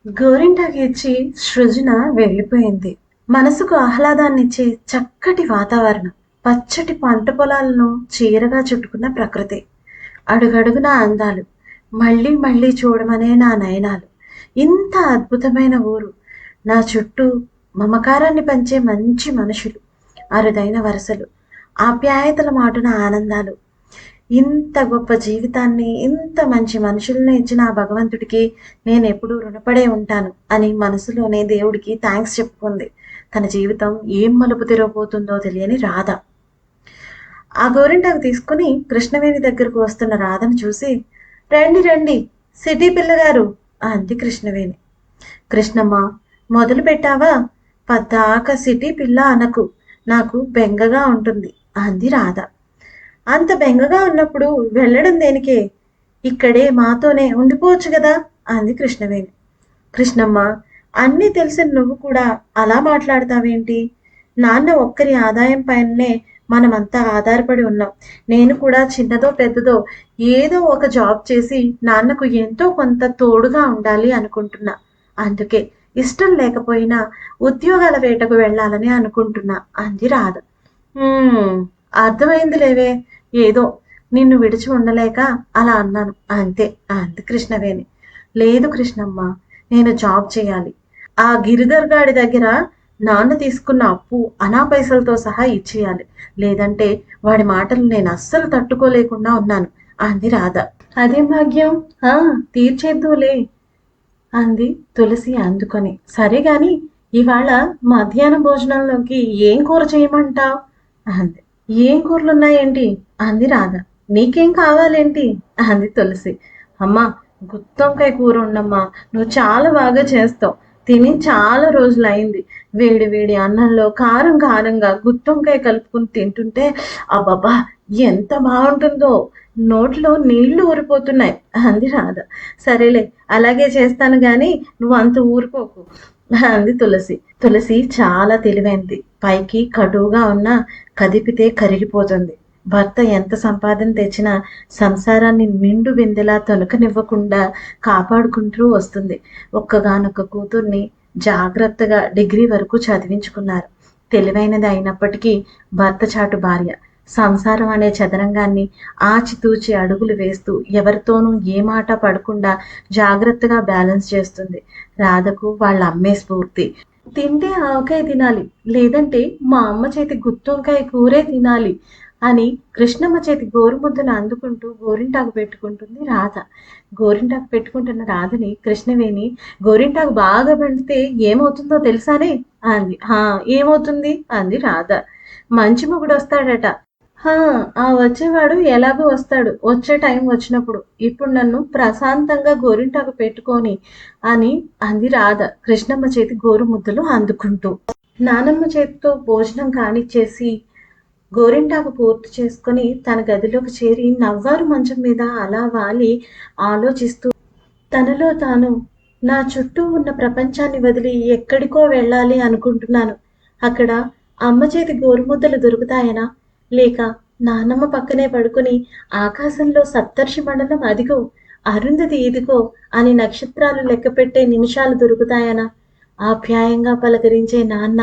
గోరింటాకు ఇచ్చి సృజన వెళ్ళిపోయింది. మనసుకు ఆహ్లాదాన్నిచ్చే చక్కటి వాతావరణం, పచ్చటి పంట పొలాలను చీరగా చుట్టుకున్న ప్రకృతి, అడుగడుగునా అందాలు, మళ్ళీ మళ్ళీ చూడమనే నా నయనాలు. ఇంత అద్భుతమైన ఊరు, నా చుట్టూ మమకారాన్ని పంచే మంచి మనుషులు, అరుదైన వరసలు, ఆప్యాయతల మాటున ఆనందాలు. ఇంత గొప్ప జీవితాన్ని, ఇంత మంచి మనుషులను ఇచ్చిన ఆ భగవంతుడికి నేనెప్పుడూ రుణపడే ఉంటాను అని మనసులోనే దేవుడికి థాంక్స్ చెప్పుకుంది. తన జీవితం ఏం మలుపు తిరగబోతుందో తెలియని రాధ. ఆ గోరింటాకు తీసుకుని కృష్ణవేణి దగ్గరకు వస్తున్న రాధను చూసి, రండి రండి సిటీ పిల్లగారు అంది కృష్ణవేణి. కృష్ణమ్మ, మొదలు పెట్టావా? పద్దాక సిటీ పిల్ల అనకు, నాకు బెంగగా ఉంటుంది అంది రాధ. అంత బెంగగా ఉన్నప్పుడు వెళ్ళడం దేనికే? ఇక్కడే మాతోనే ఉండిపోవచ్చు కదా అంది కృష్ణవేణి. కృష్ణమ్మ, అన్నీ తెలిసిన నువ్వు కూడా అలా మాట్లాడతావేంటి? నాన్న ఒక్కరి ఆదాయం పైనే మనమంతా ఆధారపడి ఉన్నాం. నేను కూడా చిన్నదో పెద్దదో ఏదో ఒక జాబ్ చేసి నాన్నకు ఎంతో కొంత తోడుగా ఉండాలి అనుకుంటున్నా. అందుకే ఇష్టం లేకపోయినా ఉద్యోగాల వేటకు వెళ్ళాలని అనుకుంటున్నా అంది రాధ. అర్థమైంది లేవే, ఏదో నిన్ను విడిచి ఉండలేక అలా అన్నాను అంతే అంది కృష్ణవేణి. లేదు కృష్ణమ్మ, నేను జాబ్ చేయాలి. ఆ గిరిధర్ గాడి దగ్గర నాన్న తీసుకున్న అప్పు అనా పైసలతో సహా ఇచ్చేయాలి. లేదంటే వాడి మాటలు నేను అస్సలు తట్టుకోలేకుండా ఉన్నాను అంది రాధ. అదేం భాగ్యం, తీర్చేద్దులే అంది తులసి అందుకొని. సరే గాని ఇవాళ మధ్యాహ్నం భోజనంలోకి ఏం కూర చేయమంటావు అంది. ఏం కూరలున్నాయేంటి అంది రాధ. నీకేం కావాలేంటి అంది తులసి. అమ్మా, గుత్తొంకాయ కూర ఉండమ్మా, నువ్వు చాలా బాగా చేస్తావు. తిని చాలా రోజులైంది. వేడి వేడి అన్నంలో కారం కారంగా గుత్తొంకాయ కలుపుకుని తింటుంటే అబ్బబ్బా ఎంత బాగుంటుందో, నోట్లో నీళ్లు ఊరిపోతున్నాయి అంది రాధ. సరేలే, అలాగే చేస్తాను గాని నువ్వు అంత ఊరుకోకు అంది తులసి. తులసి చాలా తెలివైంది. పైకి కటువుగా ఉన్నా కదిపితే కరిగిపోతుంది. భర్త ఎంత సంపాదన తెచ్చినా సంసారాన్ని నిండు బిందెలా తొనకనివ్వకుండా కాపాడుకుంటూ వస్తుంది. ఒక్కగానొక్క కూతుర్ని జాగ్రత్తగా డిగ్రీ వరకు చదివించుకున్నారు. తెలివైనది అయినప్పటికీ భర్త చాటు భార్య. సంసారం అనే చదరంగాన్ని ఆచితూచి అడుగులు వేస్తూ ఎవరితోనూ ఏ మాట పడకుండా జాగ్రత్తగా బ్యాలెన్స్ చేస్తుంది. రాధకు వాళ్ళ అమ్మే స్ఫూర్తి. తింటే ఆవకాయ తినాలి, లేదంటే మా అమ్మ చేతి గుత్తొంకాయ కూరే తినాలి అని కృష్ణమ్మ చేతి గోరుముద్దను అందుకుంటూ గోరింటాకు పెట్టుకుంటుంది రాధ. గోరింటాకు పెట్టుకుంటున్న రాధని కృష్ణవేణి, గోరింటాకు బాగా పండితే ఏమవుతుందో తెలుసానే అంది. ఏమవుతుంది అంది రాధ. మంచి మొగుడు వస్తాడట. ఆ వచ్చేవాడు ఎలాగో వస్తాడు, వచ్చే టైం వచ్చినప్పుడు. ఇప్పుడు నన్ను ప్రశాంతంగా గోరింటాకు పెట్టుకొని అని అంది రాధ కృష్ణమ్మ చేతి గోరు ముద్దలు అందుకుంటూ. నానమ్మ చేతితో భోజనం కానిచ్చేసి గోరింటాకు పూర్తి చేసుకుని తన గదిలోకి చేరి నవ్వారు మంచం మీద అలా వాలి ఆలోచిస్తూ తనలో తాను, నా చుట్టూ ఉన్న ప్రపంచాన్ని వదిలి ఎక్కడికో వెళ్ళాలి అనుకుంటున్నాను. అక్కడ అమ్మ చేతి గోరుముద్దలు దొరుకుతాయనా, లేక నానమ్మ పక్కనే పడుకుని ఆకాశంలో సప్తర్షి మండలం అదిగో, అరుంధతి ఇదిగో అని నక్షత్రాలు లెక్కపెట్టే నిమిషాలు దొరుకుతాయనా, ఆప్యాయంగా పలకరించే నాన్న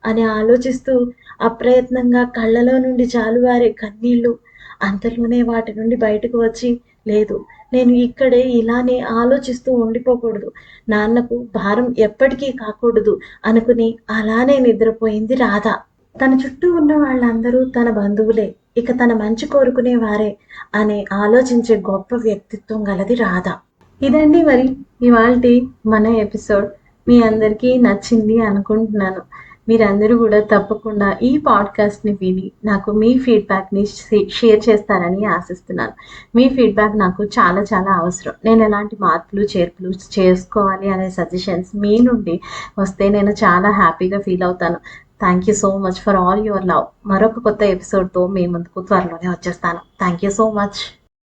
అని ఆలోచిస్తూ అప్రయత్నంగా కళ్ళలో నుండి జాలువారే కన్నీళ్లు. అంతలోనే వాటి నుండి బయటకు వచ్చి, లేదు, నేను ఇక్కడే ఇలానే ఆలోచిస్తూ ఉండిపోకూడదు, నాన్నకు భారం ఎప్పటికీ కాకూడదు అనుకుని అలానే నిద్రపోయింది రాధ. తన చుట్టూ ఉన్న వాళ్ళందరూ తన బంధువులే, ఇక తన మంచి కోరుకునే వారే అనే ఆలోచించే గొప్ప వ్యక్తిత్వం గలది రాధ. ఇదండి మరి ఇవాల్టి మన ఎపిసోడ్. మీ అందరికీ నచ్చింది అనుకుంటున్నాను. మీరందరూ కూడా తప్పకుండా ఈ పాడ్కాస్ట్ని విని నాకు మీ ఫీడ్బ్యాక్ని షేర్ చేస్తారని ఆశిస్తున్నాను. మీ ఫీడ్బ్యాక్ నాకు చాలా చాలా అవసరం. నేను ఎలాంటి మార్పులు చేర్పులు చేసుకోవాలి అనే సజెషన్స్ మీ నుండి వస్తే నేను చాలా హ్యాపీగా ఫీల్ అవుతాను. Thank you so much for all your love. మరొక కొత్త ఎపిసోడ్తో మీ ముందుకు త్వరలోనే వచ్చేస్తాను. Thank you so much.